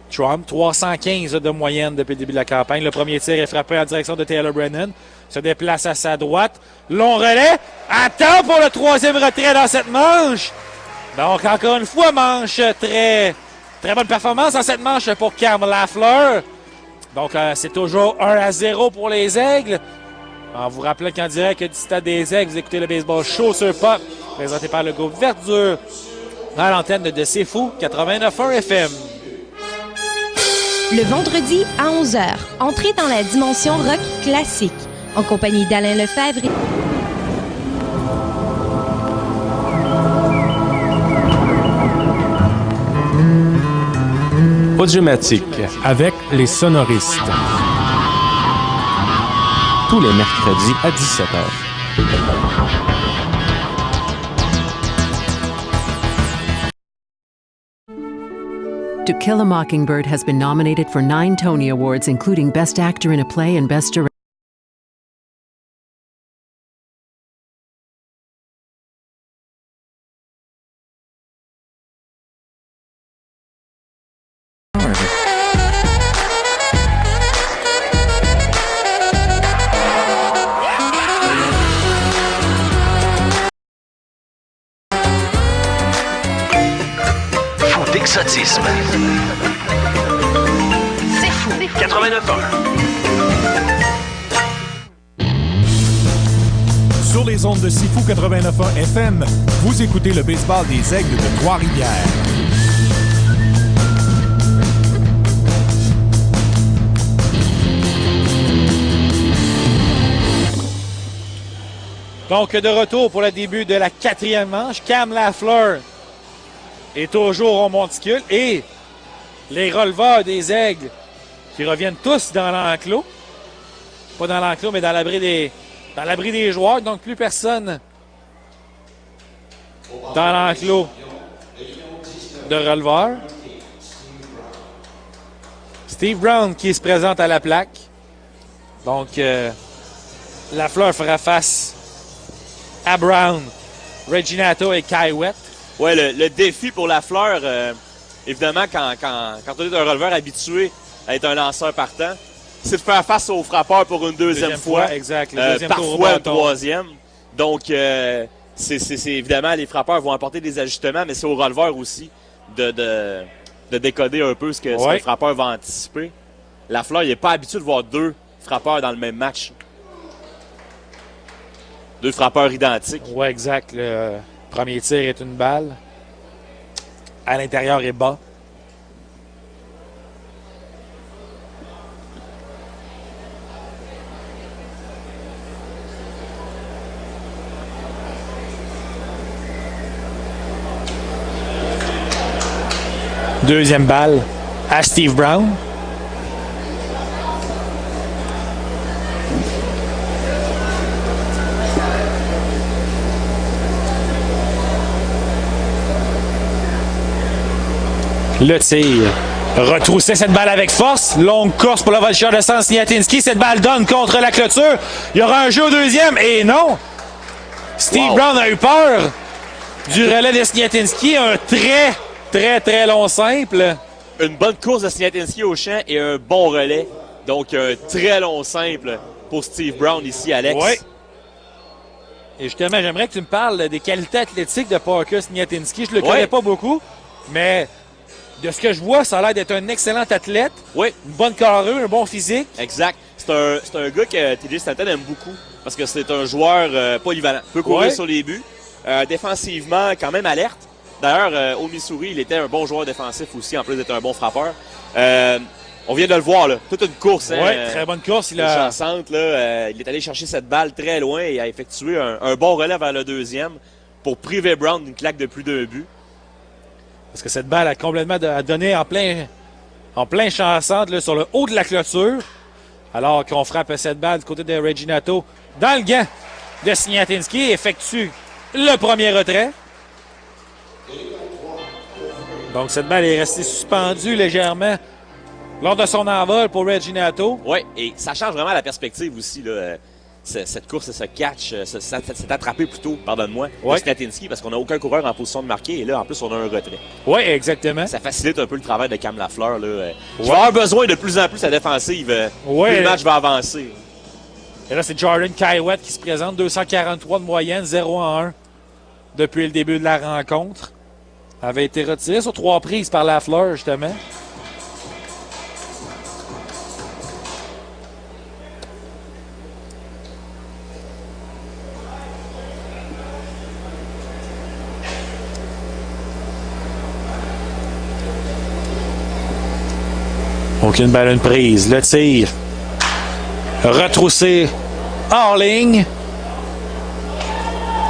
Trump. 315 de moyenne depuis le début de la campagne. Le premier tir est frappé en direction de Taylor Brennan. Se déplace à sa droite. Long relais. Attends pour le troisième retrait dans cette manche. Donc, encore une fois, manche très bonne performance dans cette manche pour Cam Lafleur. Donc, c'est toujours 1-0 pour les Aigles. En vous rappelant qu'en direct du Stade des Aigles, vous écoutez le Baseball Show sur Pop, présenté par le groupe Verdure, à l'antenne de C'est Fou, 89.1 FM.
Le vendredi à 11h, entrez dans la dimension rock classique, en compagnie d'Alain Lefebvre.
Audiomatique avec les sonoristes. Tous les mercredis à 17h.
To Kill a Mockingbird has been nominated for 9 Tony Awards, including Best Actor in a Play and Best Director.
Exotisme. C'est fou. 89.1.
Sur les ondes de C'est Fou 89.1 FM, vous écoutez le baseball des Aigles de Trois-Rivières.
Donc, de retour pour le début de la 4e manche. Cam Lafleur est toujours au monticule et les releveurs des Aigles qui reviennent tous dans l'enclos. Pas dans l'enclos, mais dans l'abri des joueurs. Donc, plus personne dans l'enclos de releveurs. Steve Brown qui se présente à la plaque. Donc, Lafleur fera face à Brown, Reginato et Kai Wett.
Ouais, le défi pour Lafleur, évidemment, quand on est un releveur habitué à être un lanceur partant, c'est de faire face aux frappeurs pour une deuxième fois.
Exact.
Parfois une troisième. Donc, c'est évidemment, les frappeurs vont apporter des ajustements, mais c'est au releveur aussi de décoder un peu ce que le frappeur va anticiper. Lafleur, il n'est pas habitué de voir 2 frappeurs dans le même match. 2 frappeurs identiques.
Oui, exact. Le premier tir est une balle. À l'intérieur est bas. Deuxième balle à Steve Brown. Le tir. Retroussait cette balle avec force. Longue course pour le voltigeur de Stan Sniatinski. Cette balle donne contre la clôture. Il y aura un jeu au deuxième. Et non! Steve Brown a eu peur du relais de Sniatinski. Un très long simple.
Une bonne course de Sniatinski au champ et un bon relais. Donc, un très long simple pour Steve Brown ici, Alex.
Oui. Et justement, j'aimerais que tu me parles des qualités athlétiques de Parker Sniatinski. Je ne le connais pas beaucoup, mais de ce que je vois, ça a l'air d'être un excellent athlète.
Oui.
Une bonne carrure, un bon physique.
Exact. C'est un gars que TJ Stanton aime beaucoup parce que c'est un joueur polyvalent. Peut courir sur les buts. Défensivement, quand même alerte. D'ailleurs, au Missouri, il était un bon joueur défensif aussi, en plus d'être un bon frappeur. On vient de le voir, là. Toute une course.
Oui, très bonne course.
Il est allé chercher cette balle très loin et a effectué un bon relais vers le deuxième pour priver Brown d'une claque de plus d'un but.
Parce que cette balle a complètement donné en plein champ centre là, sur le haut de la clôture. Alors qu'on frappe cette balle du côté de Reginato dans le gant de Sniatinski, effectue le premier retrait. Donc cette balle est restée suspendue légèrement lors de son envol pour Reginato.
Oui, et ça change vraiment la perspective aussi, là. cette course et ce catch, cet attrapé plutôt, pardonne-moi, de Sniatinski, parce qu'on n'a aucun coureur en position de marquer, et là, en plus, on a un retrait.
Oui, exactement.
Ça facilite un peu le travail de Cam Lafleur. Là. Il va avoir besoin de plus en plus sa défensive. Plus le match va avancer.
Et là, c'est Jordan Kyrou qui se présente, 243 de moyenne, 0-1 depuis le début de la rencontre. Avait été retiré sur 3 prises par Lafleur, justement. Aucune balle, une prise. Le tir. Retroussé hors ligne.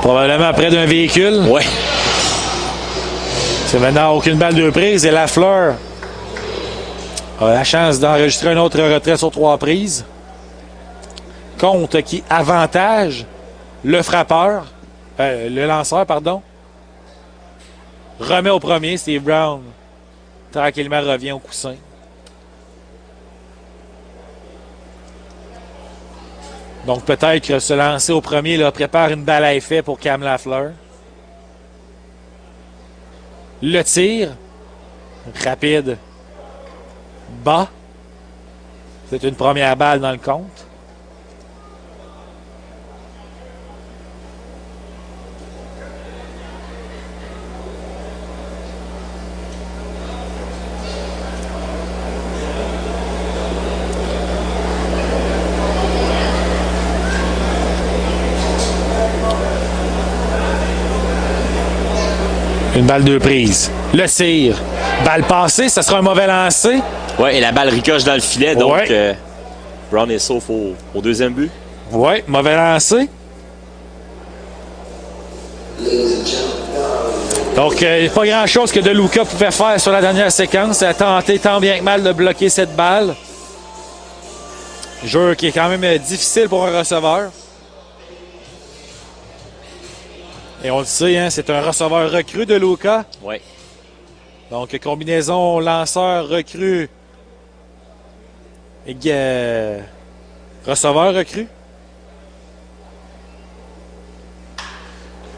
Probablement près d'un véhicule.
Ouais.
C'est maintenant aucune balle, de prise. Et Lafleur a la chance d'enregistrer un autre retrait sur 3 prises. Compte qui avantage le frappeur. Le lanceur, pardon. Remet au premier. Steve Brown tranquillement revient au coussin. Donc, peut-être que se lancer au premier là, prépare une balle à effet pour Cam Lafleur. Le tir. Rapide. Bas. C'est une première balle dans le compte. Une balle, 2 prises. Le tir. Balle passée, ça sera un mauvais lancer.
Oui, et la balle ricoche dans le filet. Donc, Brown est sauf au deuxième but.
Oui, mauvais lancer. Donc, il n'y a pas grand-chose que De Luca pouvait faire sur la dernière séquence. Il a tenté tant bien que mal de bloquer cette balle. Jeu qui est quand même difficile pour un receveur. Et on le sait, hein, c'est un receveur recru de Luca.
Oui.
Donc, combinaison lanceur recru et receveur recru.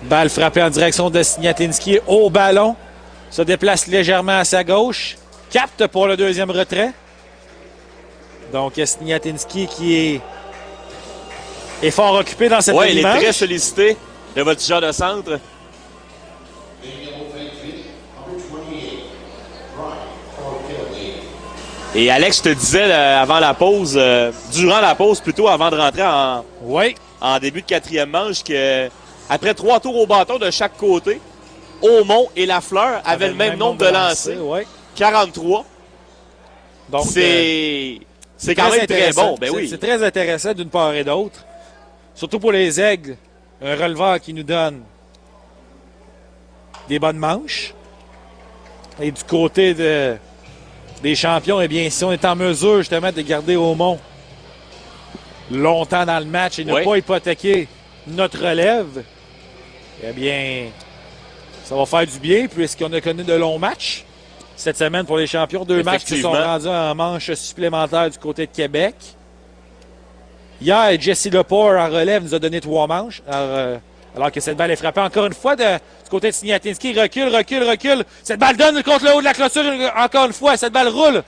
Balle frappée en direction de Sniatinski au ballon. Se déplace légèrement à sa gauche. Capte pour le deuxième retrait. Donc, Sniatinski qui est fort occupé dans cette image.
Oui, il est très sollicité. Le voltigeur de centre. Et Alex te disait avant la pause, durant la pause plutôt, avant de rentrer en début de quatrième manche, que après 3 tours au bâton de chaque côté, Aumont et Lafleur avaient le même nombre de lancers. 43. Donc, c'est quand même très bon. Ben oui.
C'est très intéressant d'une part et d'autre. Surtout pour les Aigles. Un releveur qui nous donne des bonnes manches. Et du côté des champions, eh bien, si on est en mesure justement de garder Aumont longtemps dans le match et ne pas hypothéquer notre relève, eh bien, ça va faire du bien puisqu'on a connu de longs matchs cette semaine pour les champions. 2 matchs qui sont rendus en manche supplémentaire du côté de Québec. Hier, Jesse Lepore en relève nous a donné 3 manches. Alors que cette balle est frappée encore une fois du côté de Sniatinski. Recule. Cette balle donne contre le haut de la clôture encore une fois. Cette balle roule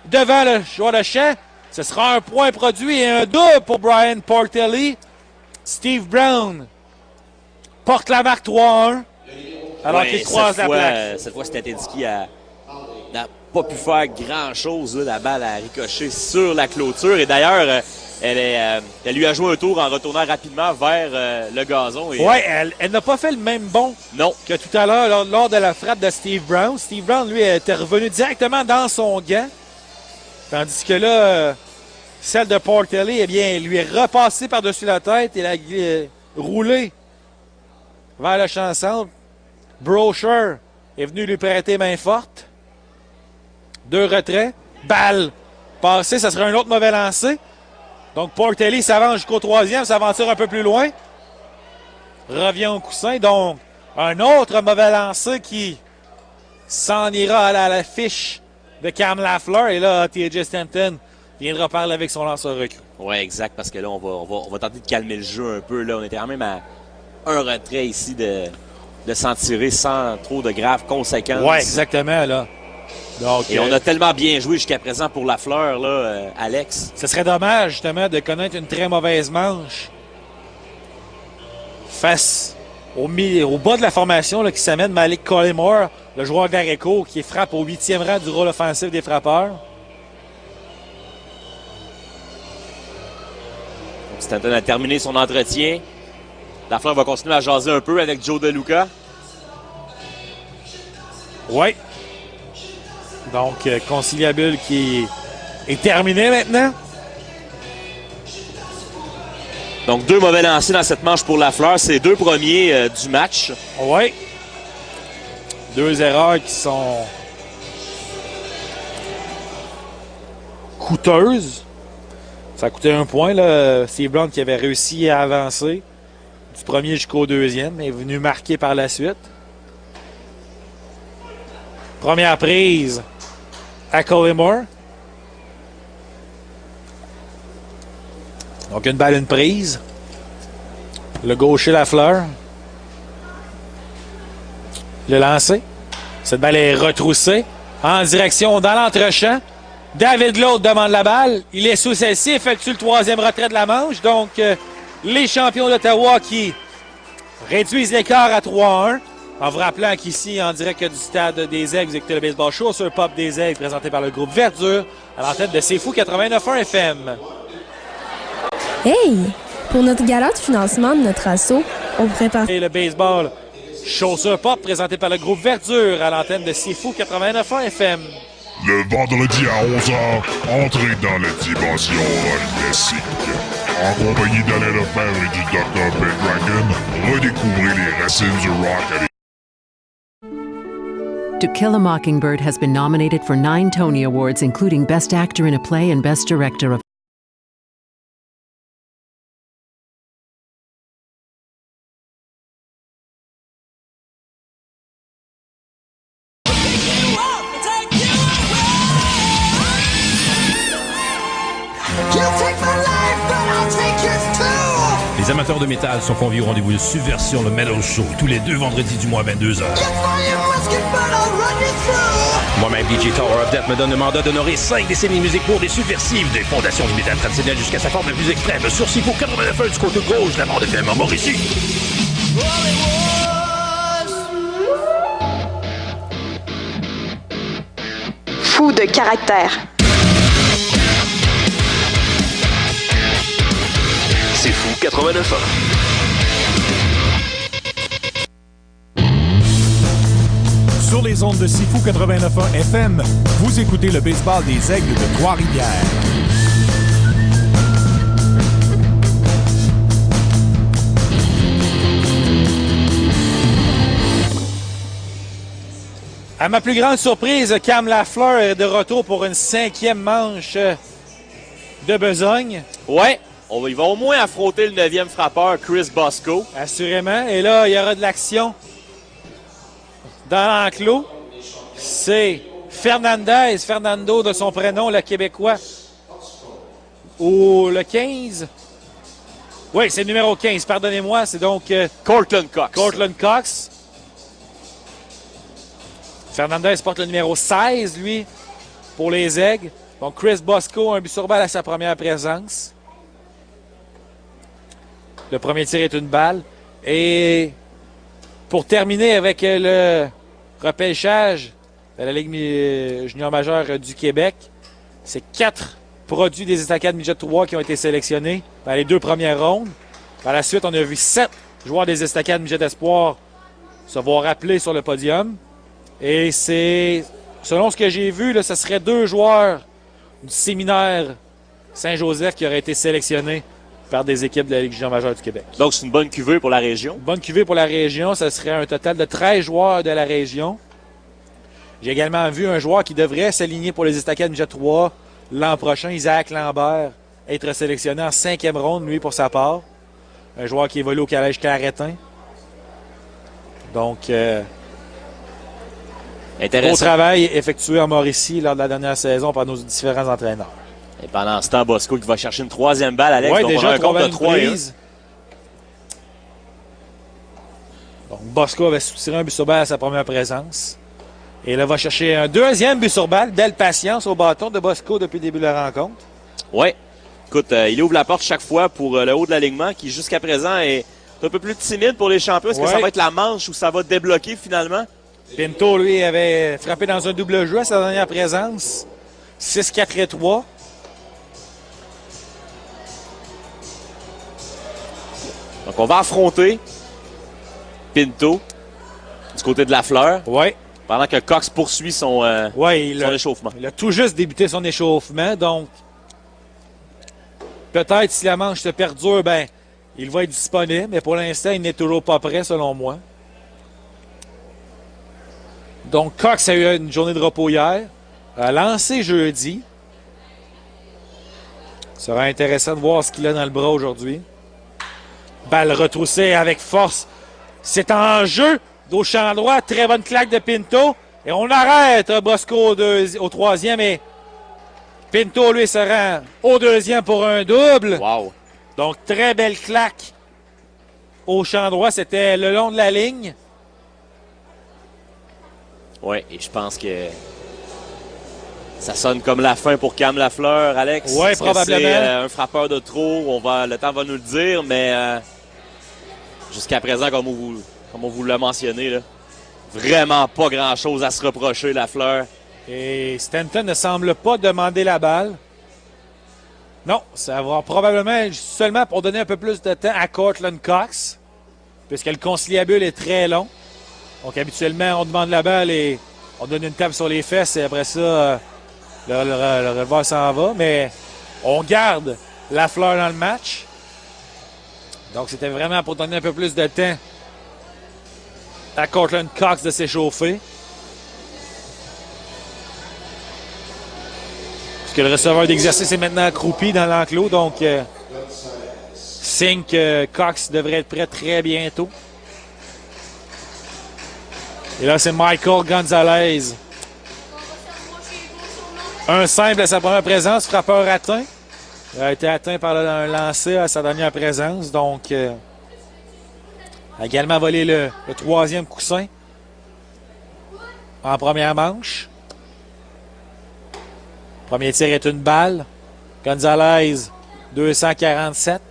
devant le joueur de champ. Ce sera un point produit et un double pour Brian Portelli. Steve Brown porte la marque 3-1 alors qu'il croise la plaque.
Cette fois, Sniatinski n'a pas pu faire grand-chose. La balle a ricoché sur la clôture. Et d'ailleurs, elle lui a joué un tour en retournant rapidement vers le gazon.
Oui, elle n'a pas fait le même bond que tout à l'heure lors de la frappe de Steve Brown. Steve Brown, lui, était revenu directement dans son gant. Tandis que là, celle de Portelli, eh bien, lui est repassée par-dessus la tête et elle a roulé vers le champ centre. Brocher est venu lui prêter main forte. 2 retraits. Balle passée, ça sera un autre mauvais lancer. Donc, Portelli s'avance jusqu'au 3e, s'aventure un peu plus loin. Revient au coussin. Donc, un autre mauvais lancer qui s'en ira à la fiche de Cam Lafleur. Et là, TJ Stanton viendra parler avec son lanceur recru.
Oui, exact, parce que là, on va tenter de calmer le jeu un peu. Là, on était quand même à un retrait ici de s'en tirer sans trop de graves conséquences.
Oui, exactement, là. Donc,
et on a tellement bien joué jusqu'à présent pour Lafleur, là, Alex.
Ce serait dommage, justement, de connaître une très mauvaise manche face au bas de la formation là, qui s'amène Malik Collymore, le joueur d'Areco, qui frappe au 8e rang du rôle offensif des frappeurs.
Stanton a terminé son entretien. Lafleur va continuer à jaser un peu avec Joe DeLuca.
Oui. Donc, conciliabule qui est terminé maintenant.
Donc, 2 mauvais lancers dans cette manche pour Lafleur. C'est les 2 premiers du match.
Oui. 2 erreurs qui sont coûteuses. Ça a coûté 1 point, là. Steve Blount qui avait réussi à avancer du premier jusqu'au 2e est venu marquer par la suite. Première prise à Collymore. Donc une balle, une prise. Le gaucher Lafleur. Le lancer. Cette balle est retroussée en direction dans l'entrechamp. David Laude demande la balle. Il est sous celle-ci, effectue le 3e retrait de la manche. Donc, les champions d'Ottawa qui réduisent l'écart à 3-1. En vous rappelant qu'ici, en direct du stade des Aigles, vous écoutez le Baseball Show sur Pop des Aigles, présenté par le groupe Verdure, à l'antenne de C'est Fou 89.1 FM.
Hey! Pour notre gala de financement de notre asso, on prépare...
Et le baseball Chaussure Pop, présenté par le groupe Verdure, à l'antenne de C'est Fou 89.1 FM.
Le vendredi à 11h, entrez dans la dimension classique. En compagnie d'Alain Lefebvre et du Dr. Pendragon, redécouvrez les racines du rock avec...
To Kill a Mockingbird has been nominated for 9 Tony Awards, including Best Actor in a Play and Best Director of
Les amateurs de métal sont conviés au rendez-vous de Subversion, le Metal Show, tous les 2 vendredis du mois à 22h. Moi-même, DJ Tower of Death me donne le mandat d'honorer 5 décennies musicaux des subversives des fondations du métal traditionnel jusqu'à sa forme la plus extrême. Sur Sifo 89 du côté gauche de la bande FM en Mauricie.
Fou de caractère.
C'est Fou 89 ans.
Sur les ondes de Sifou 89.1 FM, vous écoutez le baseball des Aigles de Trois-Rivières.
À ma plus grande surprise, Cam Lafleur est de retour pour une 5e manche de besogne.
Ouais. Il va au moins affronter le 9e frappeur, Chris Bosco.
Assurément. Et là, il y aura de l'action dans l'enclos. C'est Fernando de son prénom, le Québécois. Ou le 15. Oui, c'est le numéro 15, pardonnez-moi. C'est donc
Cortland Cox.
Cortland Cox. Fernandez porte le numéro 16, lui, pour les Aigles. Donc Chris Bosco, un but sur balle à sa première présence. Le premier tir est une balle. Et pour terminer avec le repêchage de la Ligue junior majeure du Québec, c'est 4 produits des Estacades Midget 3 qui ont été sélectionnés dans les 2 premières rondes. Par la suite, on a vu 7 joueurs des Estacades Midget Espoir se voir appelés sur le podium. Et c'est, selon ce que j'ai vu, là, ce serait 2 joueurs du séminaire Saint-Joseph qui auraient été sélectionnés par des équipes de la Ligue junior majeure du Québec.
Donc, c'est une bonne cuvée pour la région.
Une bonne cuvée pour la région. Ce serait un total de 13 joueurs de la région. J'ai également vu un joueur qui devrait s'aligner pour les Estacades Midget 3 l'an prochain, Isaac Lambert, être sélectionné en 5e ronde, lui, pour sa part. Un joueur qui évolue au Collège Claretin. Donc, beau travail effectué en Mauricie lors de la dernière saison par nos différents entraîneurs.
Et pendant ce temps, Bosco qui va chercher une troisième balle, Alex.
Oui,
donc
déjà,
on a un compte de 3
prises. Donc, Bosco avait tiré un but sur balle à sa première présence. Et là, va chercher un deuxième but sur balle. Belle patience au bâton de Bosco depuis le début de la rencontre.
Oui. Écoute, il ouvre la porte chaque fois pour le haut de l'alignement qui, jusqu'à présent, est un peu plus timide pour les champions. Est-ce que ça va être la manche où ça va débloquer finalement?
Pinto, lui, avait frappé dans un double jeu à sa dernière présence. 6-4-3.
Donc, on va affronter Pinto du côté de Lafleur.
Oui.
Pendant que Cox poursuit son échauffement.
Il a tout juste débuté son échauffement, donc peut-être si la manche se perdure, ben, il va être disponible, mais pour l'instant, il n'est toujours pas prêt, selon moi. Donc, Cox a eu une journée de repos hier, a lancé jeudi. Ça sera intéressant de voir ce qu'il a dans le bras aujourd'hui. Balle retroussée avec force. C'est en jeu au champ droit. Très bonne claque de Pinto. Et on arrête Bosco au troisième. Et Pinto, lui, se rend au deuxième pour un double.
Wow.
Donc, très belle claque au champ droit. C'était le long de la ligne.
Oui, et je pense que ça sonne comme la fin pour Cam Lafleur, Alex.
Oui, probablement.
C'est un frappeur de trop. Le temps va nous le dire, mais jusqu'à présent, comme on vous l'a mentionné, là, vraiment pas grand-chose à se reprocher, Lafleur.
Et Stanton ne semble pas demander la balle. Non, ça va probablement seulement pour donner un peu plus de temps à Cortland Cox, puisque le conciliabule est très long. Donc, habituellement, on demande la balle et on donne une tape sur les fesses et après ça, le releveur s'en va. Mais on garde Lafleur dans le match. Donc, c'était vraiment pour donner un peu plus de temps à Cortland Cox de s'échauffer. Puisque le receveur d'exercice est maintenant accroupi dans l'enclos. Donc, signe que Cox devrait être prêt très bientôt. Et là, c'est Michael Gonzalez. Un simple à sa première présence, frappeur atteint. Il a été atteint par un lancer à sa dernière présence. Donc, a également volé le troisième coussin en première manche. Premier tir est une balle. Gonzalez, 247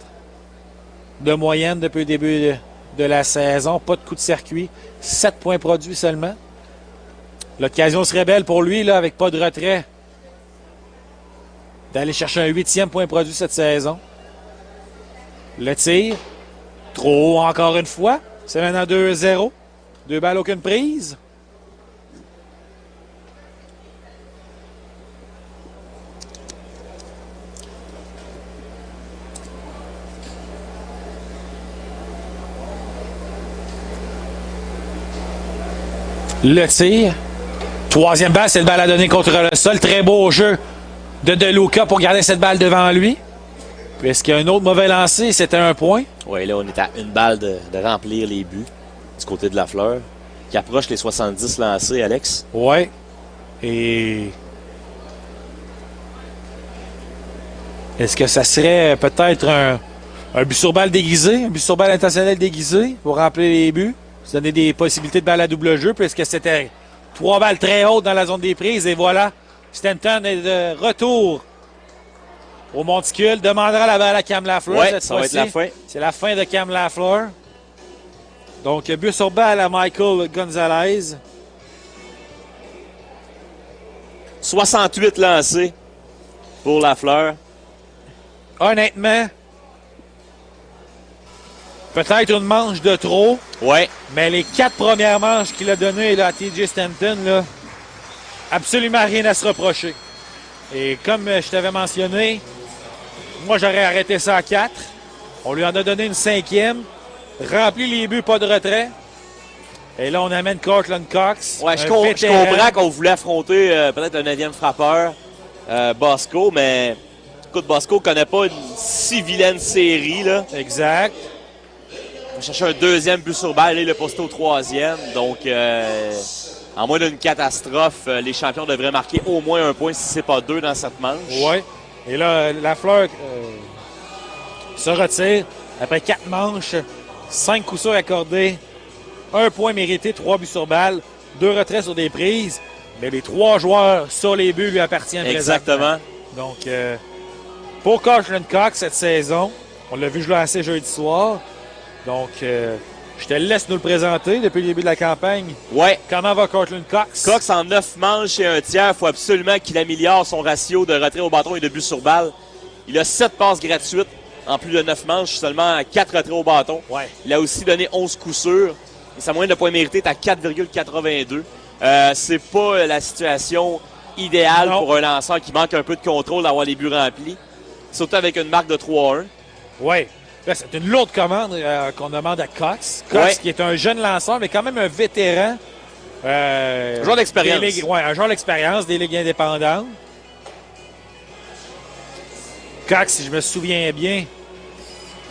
de moyenne depuis le début de la saison. Pas de coup de circuit. 7 points produits seulement. L'occasion serait belle pour lui, là, avec pas de retrait, d'aller chercher un 8e point produit cette saison. Le tir. Trop haut encore une fois. C'est maintenant 2-0. 2 balles, aucune prise. Le tir. Troisième balle, c'est le balle à donner contre le sol. Très beau jeu de DeLuca pour garder cette balle devant lui. Puisqu'il y a un autre mauvais lancé, c'était un point.
Oui, là, on est à une balle de remplir les buts du côté de Lafleur, qui approche les 70 lancés, Alex.
Oui. Et est-ce que ça serait peut-être un but sur balle déguisé, un but sur balle intentionnel déguisé pour remplir les buts? Se donner des possibilités de balle à double jeu, puisque c'était 3 balles très hautes dans la zone des prises. Et voilà, Stanton est de retour au monticule. Demandera la balle à Cam Lafleur.
Ouais,
cette
ça va être la fin.
C'est la fin de Cam Lafleur. Donc, but sur balle à Michael Gonzalez.
68 lancés pour Lafleur.
Honnêtement, peut-être une manche de trop.
Ouais.
Mais les 4 premières manches qu'il a données là, à TJ Stanton, là, absolument rien à se reprocher. Et comme je t'avais mentionné, moi j'aurais arrêté ça à 4. On lui en a donné une 5e. Rempli les buts, pas de retrait. Et là, on amène Cortland Cox.
Ouais, je comprends qu'on voulait affronter peut-être un 9e frappeur, Bosco, mais écoute, Bosco connaît pas une si vilaine série, là.
Exact.
On va chercher un 2e but sur balle, il est posté au 3e. Donc, en moins d'une catastrophe, les champions devraient marquer au moins un point si c'est pas 2 dans cette manche.
Ouais. Et là, Lafleur se retire après 4 manches, 5 coups sûrs accordés, 1 point mérité, 3 buts sur balle, 2 retraits sur des prises. Mais les 3 joueurs sur les buts lui appartiennent.
Exactement.
Donc, pour Courtland Cox cette saison, on l'a vu jouer assez jeudi soir. Donc, je te laisse nous le présenter depuis le début de la campagne.
Ouais.
Comment va Courtland Cox?
Cox en 9 manches et un tiers. Il faut absolument qu'il améliore son ratio de retrait au bâton et de buts sur balle. Il a 7 passes gratuites en plus de 9 manches, seulement 4 retraits au bâton.
Ouais.
Il a aussi donné 11 coups sûrs. Et sa moyenne de points mérités est à 4,82. C'est pas la situation idéale pour un lanceur qui manque un peu de contrôle d'avoir les buts remplis. Surtout avec une marque de 3-1.
Oui. Là, c'est une lourde commande qu'on demande à Cox. Cox, qui est un jeune lanceur, mais quand même un vétéran.
Un joueur d'expérience.
Oui, un joueur d'expérience des ligues indépendantes. Cox, si je me souviens bien,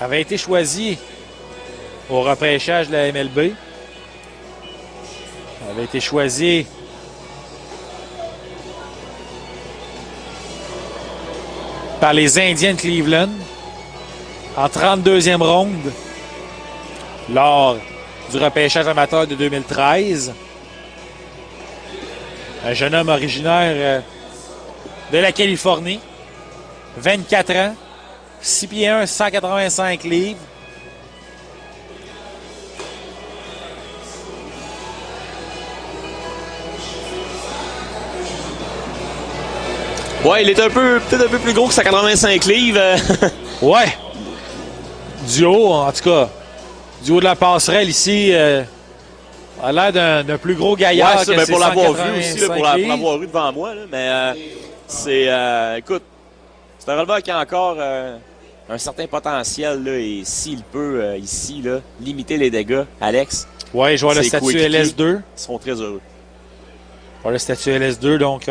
avait été choisi au repêchage de la MLB. Avait été choisi par les Indiens de Cleveland en 32e ronde lors du repêchage amateur de 2013. Un jeune homme originaire de la Californie, 24 ans, 6 pieds 1, 185 livres.
Ouais, il est peut-être un peu plus gros que 185 livres.
Ouais. Du haut, en tout cas. Du haut de la passerelle ici, a l'air d'un plus gros gaillard
ouais, ça,
que
ben,
ses
pour l'avoir vu
185
aussi, là, pour l'avoir vu devant moi. Là, mais c'est... écoute, c'est un releveur qui a encore un certain potentiel. Là, et s'il peut, ici, là, limiter les dégâts, Alex...
Ouais, je vois le statut LS2.
Ils seront très heureux.
Je vois le statut LS2, donc...